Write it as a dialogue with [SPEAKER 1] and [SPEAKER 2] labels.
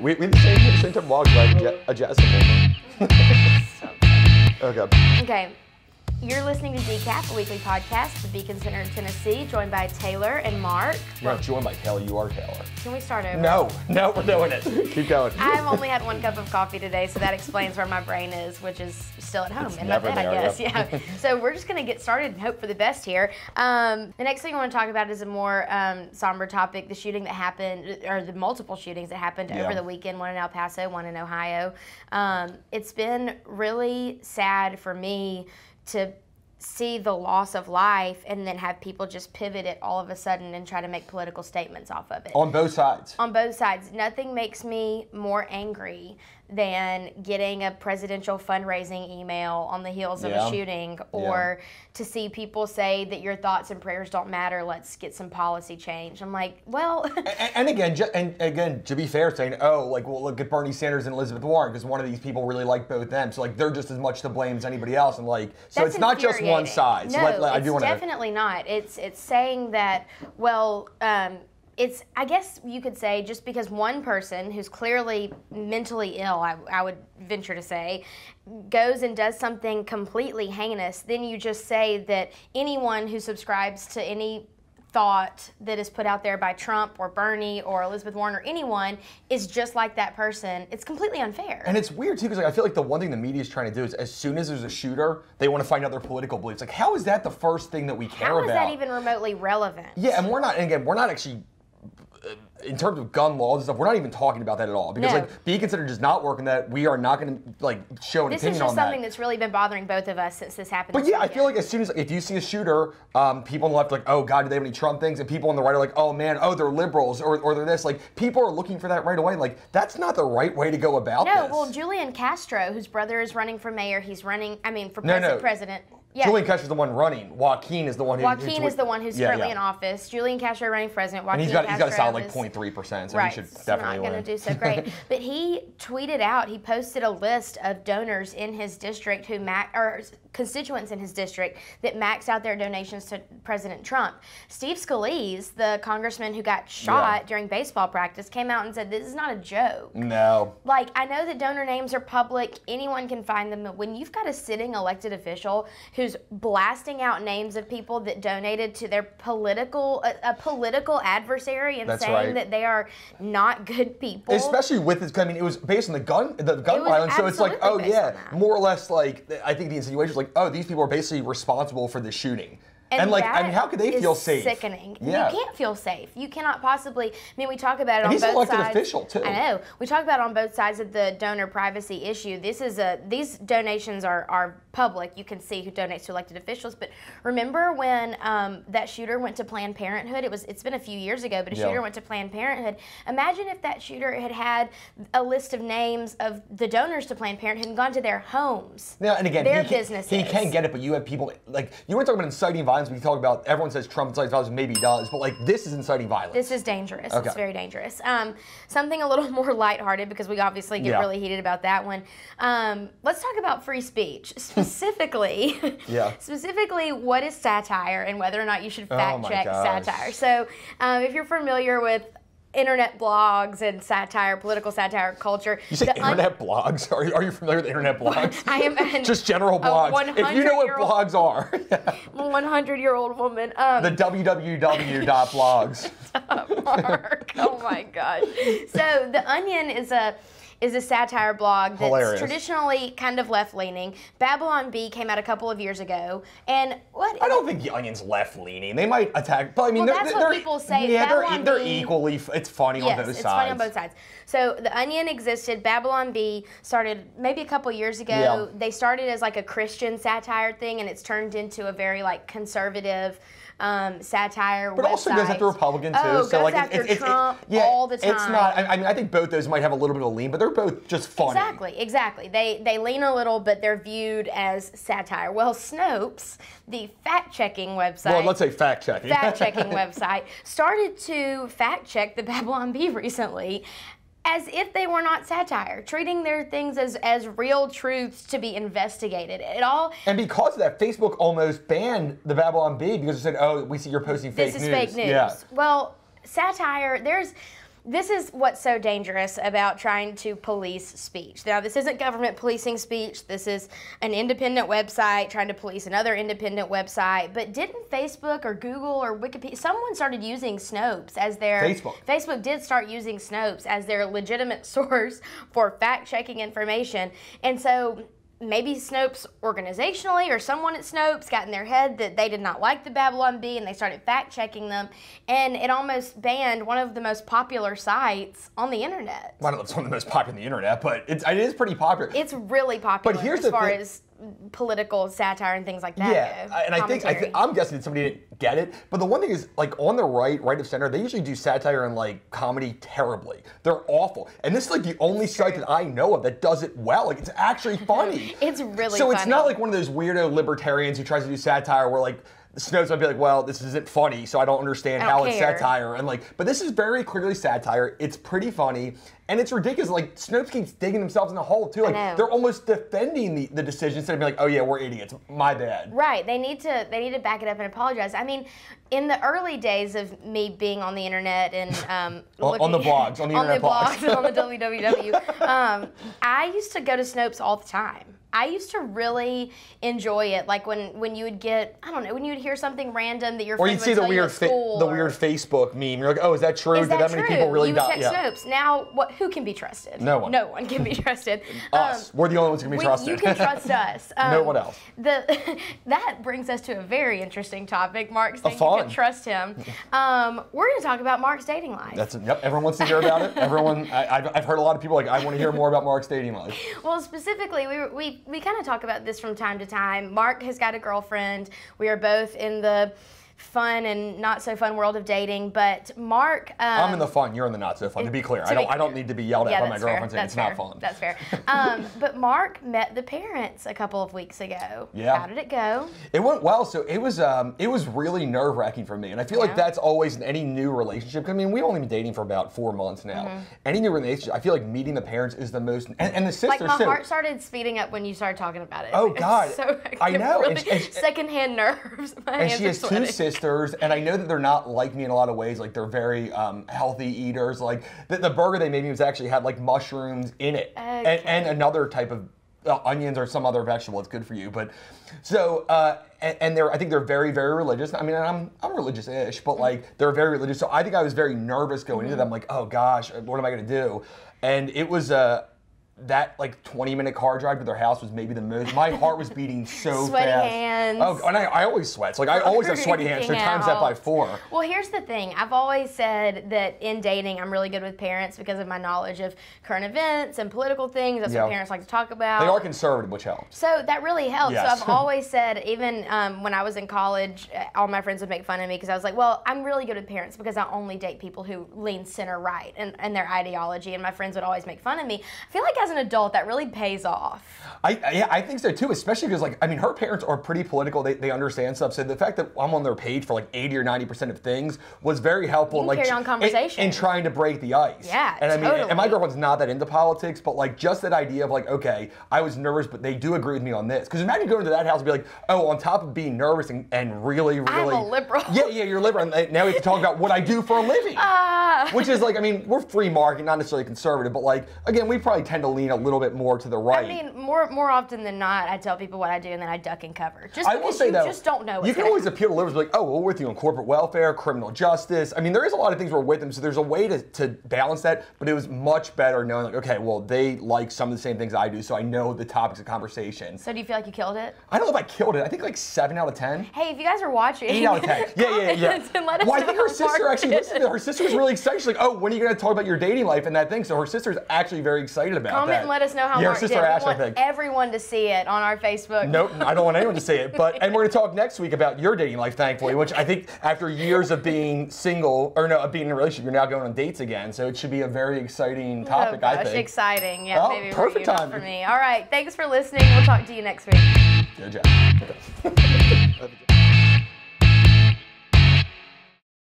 [SPEAKER 1] We have the same type of vlogs, right? Adjustable. Okay.
[SPEAKER 2] Okay. You're listening to Decaf, a weekly podcast at the Beacon Center in Tennessee, joined by Taylor and Mark.
[SPEAKER 1] You're not joined by Taylor, you are Taylor.
[SPEAKER 2] Can we start over?
[SPEAKER 1] No, we're doing it. Keep going.
[SPEAKER 2] I've only had 1 cup of coffee today, so that explains where my brain is, which is still at home in my bed, I guess.
[SPEAKER 1] Yep.
[SPEAKER 2] Yeah. So we're just going to get started and hope for the best here. The next thing I want to talk about is a more somber topic, the shooting that happened, or the multiple shootings that happened over the weekend, one in El Paso, one in Ohio. It's been really sad for me to see the loss of life and then have people just pivot it all of a sudden and try to make political statements off of it.
[SPEAKER 1] On both sides.
[SPEAKER 2] On both sides. Nothing makes me more angry than getting a presidential fundraising email on the heels of a shooting, or to see people say that your thoughts and prayers don't matter, let's get some policy change. I'm like, well...
[SPEAKER 1] and again, to be fair, saying, oh, like, well, look at Bernie Sanders and Elizabeth Warren, because one of these people really like both them, so like they're just as much to blame as anybody else, and like, so
[SPEAKER 2] That's
[SPEAKER 1] it's not just one side.
[SPEAKER 2] No,
[SPEAKER 1] So
[SPEAKER 2] it's definitely not. It's saying that, well, it's, I guess you could say, just because one person who's clearly mentally ill, I would venture to say, goes and does something completely heinous, then you just say that anyone who subscribes to any thought that is put out there by Trump or Bernie or Elizabeth Warren or anyone is just like that person. It's completely unfair.
[SPEAKER 1] And it's weird too, because like, I feel like the one thing the media is trying to do is, as soon as there's a shooter, they want to find out their political beliefs. Like, how is that the first thing that we care about?
[SPEAKER 2] How is that even remotely relevant?
[SPEAKER 1] Yeah, and we're not actually, in terms of gun laws and stuff, we're not even talking about that at all. Because like, Beacon Center does not work in that. We are not going to like show an opinion on that.
[SPEAKER 2] This is just something that's really been bothering both of us since this happened.
[SPEAKER 1] But yeah, I feel like as soon as, if you see a shooter, people on the left are like, oh God, do they have any Trump things? And people on the right are like, oh man, oh, they're liberals, or they're this. Like, people are looking for that right away. Like, that's not the right way to go about this.
[SPEAKER 2] No, well, Julian Castro, whose brother is running for mayor, he's running, for president. Yeah.
[SPEAKER 1] Julian Castro's the one running. Joaquin is the one
[SPEAKER 2] is the one who's currently in office. Julian Castro running for president. Joaquin
[SPEAKER 1] and he's got a solid like 0.3%, so
[SPEAKER 2] right,
[SPEAKER 1] he should definitely
[SPEAKER 2] not
[SPEAKER 1] win.
[SPEAKER 2] going to do so great. But he tweeted out, he posted a list of donors in his district or constituents in his district that maxed out their donations to President Trump. Steve Scalise, the congressman who got shot during baseball practice, came out and said, this is not a joke.
[SPEAKER 1] No.
[SPEAKER 2] Like, I know that donor names are public. Anyone can find them. But when you've got a sitting elected official who's blasting out names of people that donated to their political adversary and saying that they are not good people.
[SPEAKER 1] Especially with this, I mean, it was based on the gun violence, so it's like, oh yeah, more or less like, I think the insinuation was like, oh, these people are basically responsible for the shooting. And like, I mean, how could they feel safe?
[SPEAKER 2] Sickening.
[SPEAKER 1] Yeah.
[SPEAKER 2] You can't feel safe. You cannot possibly. I mean, we talk about it on both sides.
[SPEAKER 1] He's an elected official too.
[SPEAKER 2] I know. We talk about it on both sides of the donor privacy issue. These donations are public. You can see who donates to elected officials. But remember when that shooter went to Planned Parenthood? It's been a few years ago, but a shooter went to Planned Parenthood. Imagine if that shooter had a list of names of the donors to Planned Parenthood and gone to their homes.
[SPEAKER 1] Yeah, and again,
[SPEAKER 2] their businesses.
[SPEAKER 1] He can get it, but you have people like, you weren't talking about inciting violence. We talk about, everyone says Trump incites violence, maybe he does, but like, this is inciting violence.
[SPEAKER 2] This is dangerous. Okay. It's very dangerous. Something a little more lighthearted, because we obviously get really heated about that one. Let's talk about free speech. Specifically, what is satire and whether or not you should fact check satire. So if you're familiar with internet blogs and satire, political satire culture.
[SPEAKER 1] You say internet blogs? Are you familiar with internet blogs?
[SPEAKER 2] I am.
[SPEAKER 1] Just general blogs. If you know what blogs are.
[SPEAKER 2] I'm a 100-year-old woman.
[SPEAKER 1] The www.blogs.
[SPEAKER 2] Mark, oh my gosh. So The Onion is a satire blog that's traditionally kind of left-leaning. Babylon Bee came out a couple of years ago, and
[SPEAKER 1] I don't think The Onion's left-leaning. They might attack, but I mean,
[SPEAKER 2] that's what people say.
[SPEAKER 1] Yeah, they're equally. It's funny on both sides.
[SPEAKER 2] Yes, it's funny on both sides. So The Onion existed. Babylon Bee started maybe a couple years ago. Yeah. They started as like a Christian satire thing, and it's turned into a very like conservative satire
[SPEAKER 1] but
[SPEAKER 2] website.
[SPEAKER 1] Also goes after Republican too.
[SPEAKER 2] Oh, so goes after Trump all the time.
[SPEAKER 1] It's not. I mean, I think both those might have a little bit of lean, but they're both just funny.
[SPEAKER 2] Exactly. They lean a little, but they're viewed as satire. Well, Snopes, the fact-checking website.
[SPEAKER 1] Well, let's say fact-checking.
[SPEAKER 2] Fact-checking website started to fact-check the Babylon Bee recently, as if they were not satire, treating their things as real truths to be investigated.
[SPEAKER 1] And because of that, Facebook almost banned the Babylon Bee because it said, oh, we see you're posting fake news.
[SPEAKER 2] This is fake news.
[SPEAKER 1] Yeah.
[SPEAKER 2] Well, satire, this is what's so dangerous about trying to police speech. Now, this isn't government policing speech. This is an independent website trying to police another independent website. But didn't Facebook or Google or Wikipedia, someone started using Snopes as their... Facebook did start using Snopes as their legitimate source for fact-checking information. And so maybe Snopes organizationally or someone at Snopes got in their head that they did not like the Babylon Bee and they started fact-checking them, and it almost banned one of the most popular sites on the internet.
[SPEAKER 1] Well, I don't know if it's one of the most popular on the internet, but it is pretty popular.
[SPEAKER 2] It's really popular,
[SPEAKER 1] but here's
[SPEAKER 2] as far as political satire and things like that
[SPEAKER 1] yeah,
[SPEAKER 2] go.
[SPEAKER 1] And I'm guessing somebody didn't get it. But the one thing is, like, on the right of center, they usually do satire and like comedy terribly. They're awful. And this is like the only site that I know of that does it well. Like, it's actually funny.
[SPEAKER 2] It's really
[SPEAKER 1] so
[SPEAKER 2] funny.
[SPEAKER 1] It's not like one of those weirdo libertarians who tries to do satire where like Snopes might be like, well, this isn't funny, so I don't understand how it's satire. And like, but this is very clearly satire. It's pretty funny. And it's ridiculous. Like, Snopes keeps digging themselves in the hole, too. Like, they're almost defending the decision instead of being like, oh, yeah, we're idiots. My bad.
[SPEAKER 2] Right. They need to back it up and apologize. I mean, in the early days of me being on the internet and
[SPEAKER 1] on the blogs, on the internet blogs.
[SPEAKER 2] and on the www, I used to go to Snopes all the time. I used to really enjoy it, like when you would get, I don't know, when you would hear something random that your friend would tell you at school.
[SPEAKER 1] Or you'd see the weird Facebook meme. You're like, oh, is that true?
[SPEAKER 2] Did that
[SPEAKER 1] many people really die?
[SPEAKER 2] You would check Snopes. Now, who can be trusted?
[SPEAKER 1] No one.
[SPEAKER 2] No one can be trusted.
[SPEAKER 1] Us. We're the only ones who can be trusted.
[SPEAKER 2] You can trust us.
[SPEAKER 1] No one else.
[SPEAKER 2] That brings us to a very interesting topic. Mark saying you can trust him. We're going to talk about Mark's dating life.
[SPEAKER 1] Yep. Everyone wants to hear about it. Everyone. I've heard a lot of people like, I want to hear more about Mark's dating life.
[SPEAKER 2] Well, specifically, we kind of talk about this from time to time. Mark has got a girlfriend. We are both in the fun and not so fun world of dating, but Mark
[SPEAKER 1] I'm in the fun, you're in the not so fun, to be clear. I don't need to be yelled at by my girlfriend saying it's not fun.
[SPEAKER 2] That's fair. But Mark met the parents a couple of weeks ago.
[SPEAKER 1] Yeah.
[SPEAKER 2] How did it go?
[SPEAKER 1] It went well. So it was really nerve-wracking for me, and I feel like that's always in any new relationship. I mean, we've only been dating for about 4 months now. Any new relationship, I feel like meeting the parents is the most, and the sisters too.
[SPEAKER 2] Like, my heart started speeding up when you started talking about it.
[SPEAKER 1] Oh God,
[SPEAKER 2] so
[SPEAKER 1] I know.
[SPEAKER 2] Really secondhand nerves.
[SPEAKER 1] And she has 2 sisters, and I know that they're not like me in a lot of ways. Like, they're very healthy eaters. Like, the burger they made me was actually had like mushrooms in it, and another type of onions or some other vegetable. It's good for you. But so and I think they're very, very religious. I mean, I'm religious-ish, but like, they're very religious. So I think I was very nervous going into them. Like, oh gosh, what am I going to do? And it was that like 20-minute car drive to their house was maybe the most. My heart was beating so
[SPEAKER 2] sweaty
[SPEAKER 1] fast.
[SPEAKER 2] Hands.
[SPEAKER 1] Oh, and I always sweat. So like, I always have sweaty hands. So times that by 4.
[SPEAKER 2] Well, here's the thing. I've always said that in dating, I'm really good with parents because of my knowledge of current events and political things. That's what parents like to talk about.
[SPEAKER 1] They are conservative, which helps.
[SPEAKER 2] So that really helps.
[SPEAKER 1] Yes.
[SPEAKER 2] So I've always said, even when I was in college, all my friends would make fun of me because I was like, well, I'm really good with parents because I only date people who lean center right and their ideology. And my friends would always make fun of me. I feel like as an adult, that really pays off.
[SPEAKER 1] I think so too, especially because, like, I mean, her parents are pretty political. They understand stuff. So the fact that I'm on their page for like 80 or 90% of things was very helpful.
[SPEAKER 2] You can carry on conversation.
[SPEAKER 1] And trying to break the ice.
[SPEAKER 2] Yeah,
[SPEAKER 1] and I mean,
[SPEAKER 2] totally.
[SPEAKER 1] and my girlfriend's not that into politics, but like, just that idea of like, okay, I was nervous, but they do agree with me on this. Because imagine going to that house and be like, oh, on top of being nervous and really,
[SPEAKER 2] I'm a liberal.
[SPEAKER 1] Yeah, you're liberal. And now we have to talk about what I do for a living. Which is like, I mean, we're free market, not necessarily conservative, but like, again, we probably tend to lean a little bit more to the right.
[SPEAKER 2] I mean, more often than not, I tell people what I do and then I duck and cover. Just
[SPEAKER 1] I will say that
[SPEAKER 2] just don't know.
[SPEAKER 1] You can always appeal to liberals, like, oh, we're with you on corporate welfare, criminal justice. I mean, there is a lot of things we're with them, so there's a way to balance that. But it was much better knowing, like, okay, well, they like some of the same things I do, so I know the topics of conversation.
[SPEAKER 2] So do you feel like you killed it?
[SPEAKER 1] I don't know if I killed it. I think like 7 out of 10.
[SPEAKER 2] Hey, if you guys are watching,
[SPEAKER 1] 8 out of 10. Yeah.
[SPEAKER 2] And let us
[SPEAKER 1] Well, I
[SPEAKER 2] know
[SPEAKER 1] think her
[SPEAKER 2] how
[SPEAKER 1] sister
[SPEAKER 2] Mark
[SPEAKER 1] actually
[SPEAKER 2] did.
[SPEAKER 1] listened to her. Her sister was really excited. She's like, oh, when are you going to talk about your dating life and that thing? So her sister's actually very excited about that.
[SPEAKER 2] Comment and let us know how
[SPEAKER 1] her
[SPEAKER 2] Mark
[SPEAKER 1] sister
[SPEAKER 2] did.
[SPEAKER 1] Ash,
[SPEAKER 2] We want
[SPEAKER 1] I think.
[SPEAKER 2] everyone to see it on our Facebook.
[SPEAKER 1] Nope, I don't want anyone to say it. And we're going to talk next week about your dating life, thankfully, which I think after years of being single, or no, of being in a relationship, you're now going on dates again. So it should be a very exciting topic,
[SPEAKER 2] oh, gosh,
[SPEAKER 1] I think.
[SPEAKER 2] Exciting. Yeah,
[SPEAKER 1] Oh,
[SPEAKER 2] maybe
[SPEAKER 1] perfect
[SPEAKER 2] not
[SPEAKER 1] timing.
[SPEAKER 2] for me. All right, thanks for listening. We'll talk to you next week.
[SPEAKER 1] Good job.